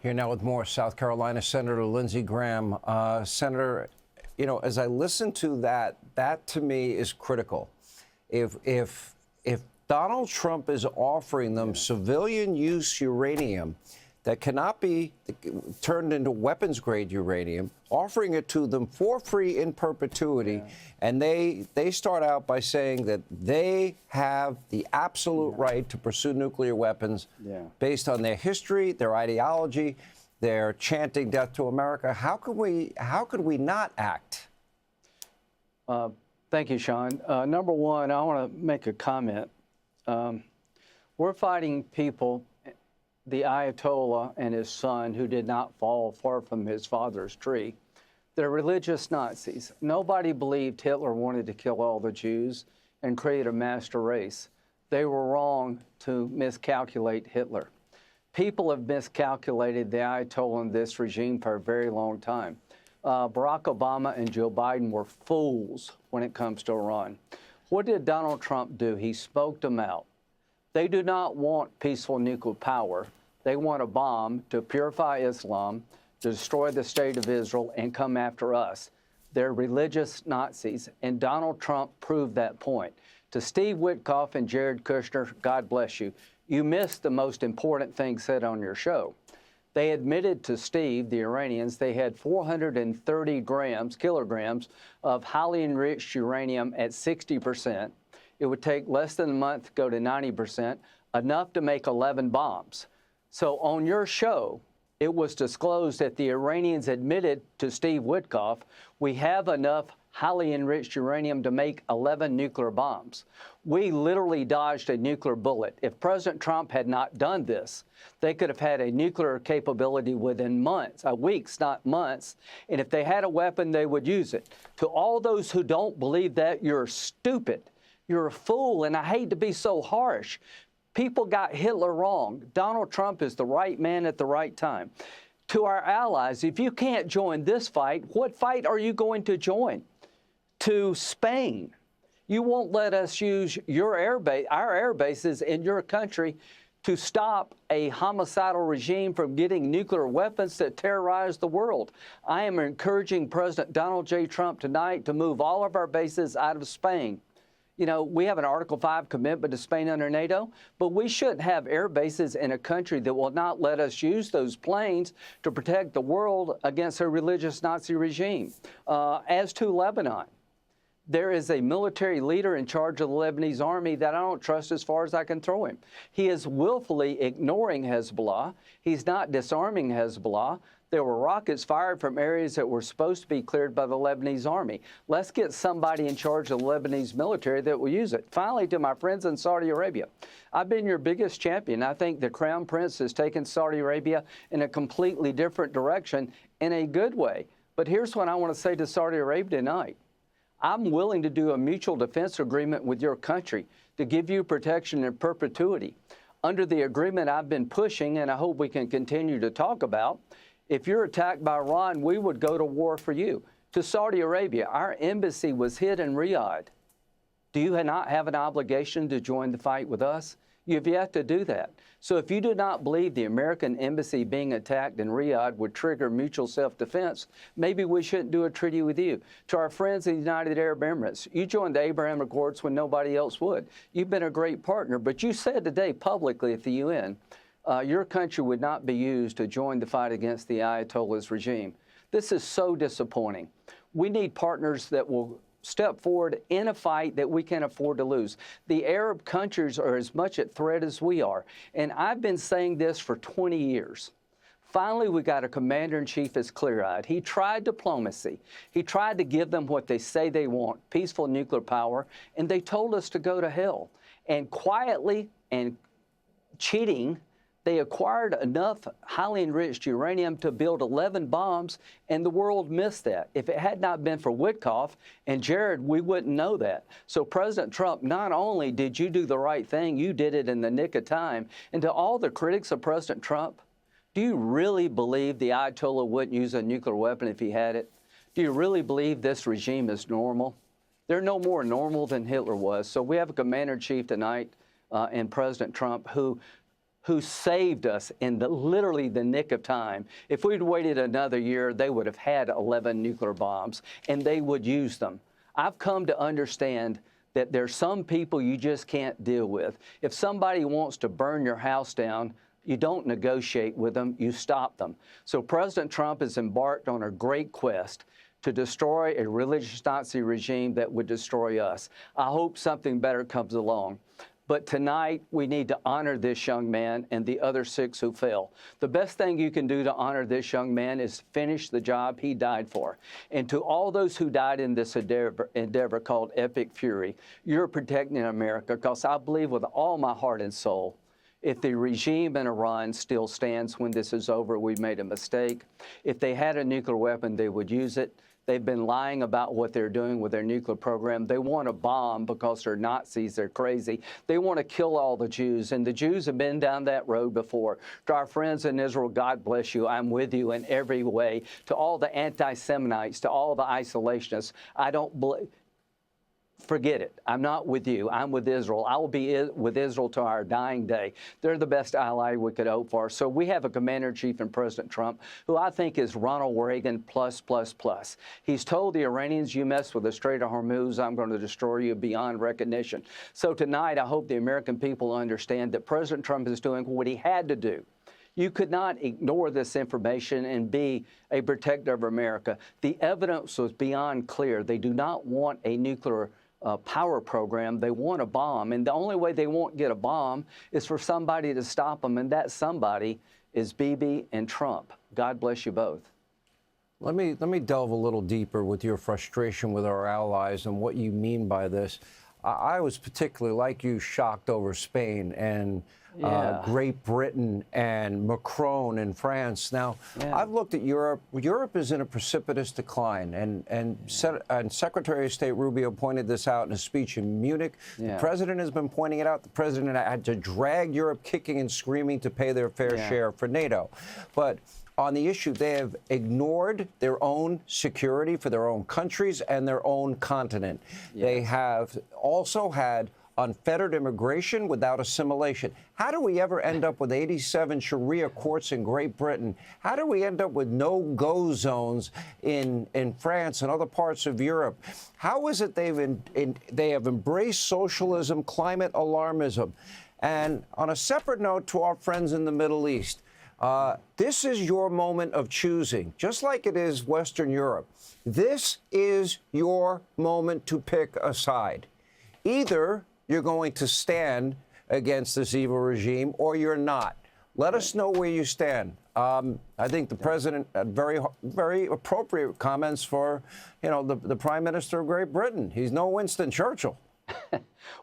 Here now with more, South Carolina Senator Lindsey Graham. Senator, you know, as I listen to that, that to me is critical. If Donald Trump is offering them civilian use uranium that cannot be turned into weapons grade uranium, offering it to them for free in perpetuity, and they start out by saying that they have the absolute right to pursue nuclear weapons based on their history, their ideology, their chanting death to America. How could we not act? Thank you, Sean. Number one, I want to make a comment. We're fighting people, the Ayatollah and his son, who did not fall far from his father's tree. They're religious Nazis. Nobody believed Hitler wanted to kill all the Jews and create a master race. They were wrong to miscalculate Hitler. People have miscalculated the Ayatollah and this regime for a very long time. Barack Obama and Joe Biden were fools when it comes to Iran. What did Donald Trump do? He smoked them out. They do not want peaceful nuclear power. They want a bomb to purify Islam, to destroy the state of Israel, and come after us. They're religious Nazis, and Donald Trump proved that point. To Steve Witkoff and Jared Kushner, God bless you, you missed the most important thing said on your show. They admitted to Steve, the Iranians, they had 430 kilograms of highly enriched uranium at 60%. It would take less than a month to go to 90%, enough to make 11 bombs. So on your show, it was disclosed that the Iranians admitted to Steve Witkoff, we have enough highly enriched uranium to make 11 nuclear bombs. We literally dodged a nuclear bullet. If President Trump had not done this, they could have had a nuclear capability within months, weeks, not months. And if they had a weapon, they would use it. To all those who don't believe that, you're stupid. You're a fool, and I hate to be so harsh. People got Hitler wrong. Donald Trump is the right man at the right time. To our allies, if you can't join this fight, what fight are you going to join? To Spain. You won't let us use your our air bases in your country to stop a homicidal regime from getting nuclear weapons that terrorize the world. I am encouraging President Donald J. Trump tonight to move all of our bases out of Spain. You know, we have an Article 5 commitment to Spain under NATO, but we shouldn't have air bases in a country that will not let us use those planes to protect the world against a religious Nazi regime. As to Lebanon, there is a military leader in charge of the Lebanese army that I don't trust as far as I can throw him. He is willfully ignoring Hezbollah. He's not disarming Hezbollah. There were rockets fired from areas that were supposed to be cleared by the Lebanese army. Let's get somebody in charge of the Lebanese military that will use it. Finally, to my friends in Saudi Arabia, I've been your biggest champion. I think the Crown Prince has taken Saudi Arabia in a completely different direction in a good way. But here's what I want to say to Saudi Arabia tonight. I'm willing to do a mutual defense agreement with your country to give you protection in perpetuity. Under the agreement I've been pushing, and I hope we can continue to talk about, if you're attacked by Iran, we would go to war for you. To Saudi Arabia, our embassy was hid in Riyadh. Do you not have an obligation to join the fight with us? You've yet to do that. So if you do not believe the American embassy being attacked in Riyadh would trigger mutual self-defense, maybe we shouldn't do a treaty with you. To our friends in the United Arab Emirates, you joined the Abraham Accords when nobody else would. You've been a great partner, but you said today publicly at the UN, your country would not be used to join the fight against the Ayatollah's regime. This is so disappointing. We need partners that will step forward in a fight that we can't afford to lose. The Arab countries are as much at threat as we are. And I've been saying this for 20 years. Finally, we got a commander-in-chief that's clear-eyed. He tried diplomacy. He tried to give them what they say they want, peaceful nuclear power, and they told us to go to hell. And quietly and cheating, they acquired enough highly enriched uranium to build 11 bombs, and the world missed that. If it had not been for Witkoff and Jared, we wouldn't know that. So President Trump, not only did you do the right thing, you did it in the nick of time. And to all the critics of President Trump, do you really believe the Ayatollah wouldn't use a nuclear weapon if he had it? Do you really believe this regime is normal? They're no more normal than Hitler was. So we have a commander-in-chief tonight and President Trump who who saved us in literally the nick of time. If we'd waited another year, they would have had 11 nuclear bombs, and they would use them. I've come to understand that there's some people you just can't deal with. If somebody wants to burn your house down, you don't negotiate with them, you stop them. So President Trump has embarked on a great quest to destroy a religious Nazi regime that would destroy us. I hope something better comes along. But tonight, we need to honor this young man and the other 6 who fell. The best thing you can do to honor this young man is finish the job he died for. And to all those who died in this endeavor called Epic Fury, you're protecting America, because I believe with all my heart and soul, if the regime in Iran still stands when this is over, we've made a mistake. If they had a nuclear weapon, they would use it. They've been lying about what they're doing with their nuclear program. They want to bomb because they're Nazis, they're crazy. They want to kill all the Jews, and the Jews have been down that road before. To our friends in Israel, God bless you. I'm with you in every way. To all the anti-Semitites, to all the isolationists, I don't believe. Forget it. I'm not with you. I'm with Israel. I will be with Israel to our dying day. They're the best ally we could hope for. So we have a commander-in-chief in President Trump, who I think is Ronald Reagan plus. He's told the Iranians, you mess with the Strait of Hormuz, I'm going to destroy you beyond recognition. So tonight, I hope the American people understand that President Trump is doing what he had to do. You could not ignore this information and be a protector of America. The evidence was beyond clear. They do not want a nuclear power program. They want a bomb. And the only way they won't get a bomb is for somebody to stop them. And that somebody is Bibi and Trump. God bless you both. Let me delve a little deeper with your frustration with our allies and what you mean by this. I was particularly, like you, shocked over Spain and Great Britain and Macron in France. Now, I've looked at Europe. Europe is in a precipitous decline, and Secretary of State Rubio pointed this out in a speech in Munich. The president has been pointing it out. The president had to drag Europe kicking and screaming to pay their fair share for NATO. But on the issue, they have ignored their own security for their own countries and their own continent. They have also had unfettered immigration without assimilation. How do we ever end up with 87 Sharia courts in Great Britain? How do we end up with no-go zones in France and other parts of Europe? How is it they have embraced socialism, climate alarmism? And on a separate note to our friends in the Middle East, this is your moment of choosing, just like it is Western Europe. This is your moment to pick a side. Either you're going to stand against this evil regime or you're not. Let us know where you stand. I think the president had very appropriate comments for, the Prime Minister of Great Britain. He's no Winston Churchill.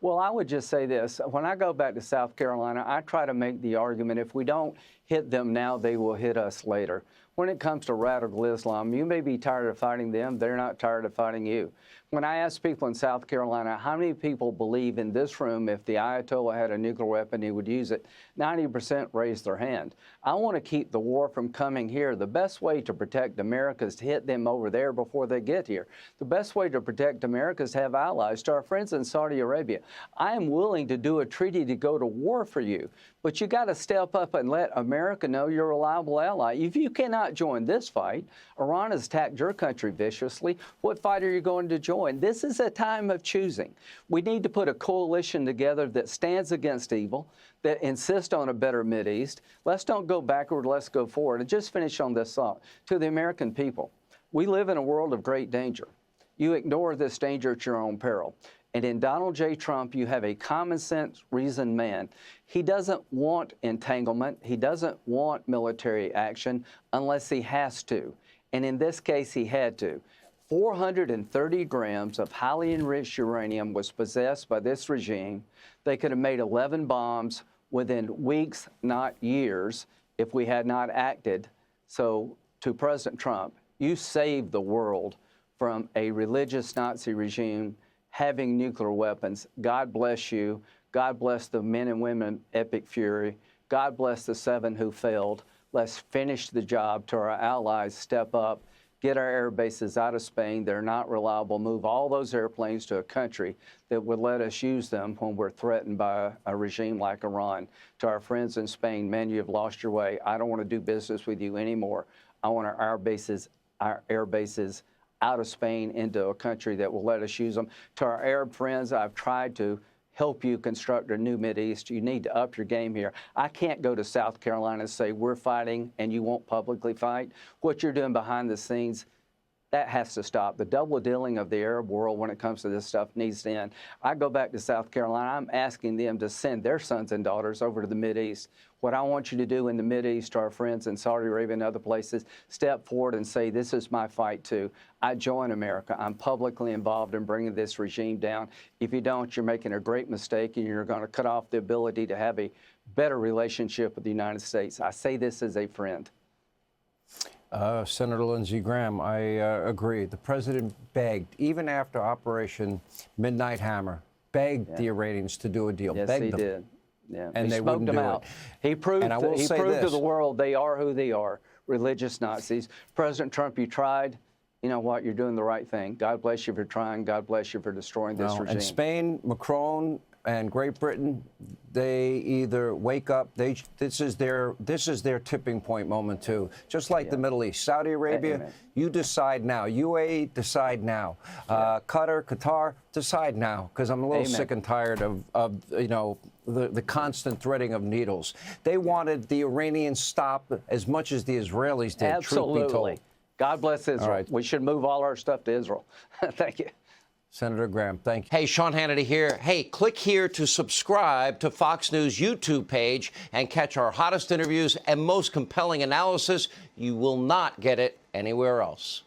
Well, I would just say this. When I go back to South Carolina, I try to make the argument, if we don't hit them now, they will hit us later. When it comes to radical Islam, you may be tired of fighting them. They're not tired of fighting you. When I ask people in South Carolina, how many people believe in this room if the Ayatollah had a nuclear weapon, he would use it? 90% raised their hand. I want to keep the war from coming here. The best way to protect America is to hit them over there before they get here. The best way to protect America is to have allies. To our friends in Saudi Arabia, I am willing to do a treaty to go to war for you, but you got to step up and let America know you're a reliable ally. If you cannot join this fight, Iran has attacked your country viciously. What fight are you going to join? This is a time of choosing. We need to put a coalition together that stands against evil, that insists on a better Mideast. Let's don't go backward, let's go forward. And just finish on this thought. To the American people, we live in a world of great danger. You ignore this danger at your own peril. And in Donald J. Trump, you have a common sense, reasoned man. He doesn't want entanglement. He doesn't want military action unless he has to. And in this case, he had to. 430 grams of highly enriched uranium was possessed by this regime. They could have made 11 bombs within weeks, not years, if we had not acted. So to President Trump, you saved the world from a religious Nazi regime having nuclear weapons. God bless you. God bless the men and women Epic Fury. God bless the 7 who failed. Let's finish the job. To our allies, step up get our air bases out of Spain. They're not reliable. Move all those airplanes to a country that would let us use them when we're threatened by a regime like Iran. To our friends in Spain, man, you have lost your way. I don't want to do business with you anymore. I want our air bases out of Spain into a country that will let us use them. To our Arab friends, I've tried to help you construct a new Mideast. You need to up your game here. I can't go to South Carolina and say, we're fighting and you won't publicly fight. What you're doing behind the scenes, that has to stop. The double dealing of the Arab world when it comes to this stuff needs to end. I go back to South Carolina, I'm asking them to send their sons and daughters over to the Mideast. What I want you to do in the Mideast, to our friends in Saudi Arabia and other places, step forward and say, this is my fight too. I join America. I'm publicly involved in bringing this regime down. If you don't, you're making a great mistake and you're going to cut off the ability to have a better relationship with the United States. I say this as a friend. Senator Lindsey Graham, I agree. The president begged, even after Operation Midnight Hammer, begged the Iranians to do a deal. Yes, begged he them. did. Yeah. And they wouldn't do it. He proved, he proved to the world they are who they are, religious Nazis. President Trump, you tried. You know what? You're doing the right thing. God bless you for trying. God bless you for destroying this regime. And Spain, Macron, and Great Britain, they either wake up. This is their tipping point moment too. Just like the Middle East, Saudi Arabia, you decide now. UAE, decide now. Qatar, decide now. Because I'm a little sick and tired of the constant threading of needles. They wanted the Iranians stopped as much as the Israelis did. Absolutely. Truth be told. God bless Israel. Right. We should move all our stuff to Israel. Thank you. Senator Graham, thank you. Hey, Sean Hannity here. Hey, click here to subscribe to Fox News YouTube page and catch our hottest interviews and most compelling analysis. You will not get it anywhere else.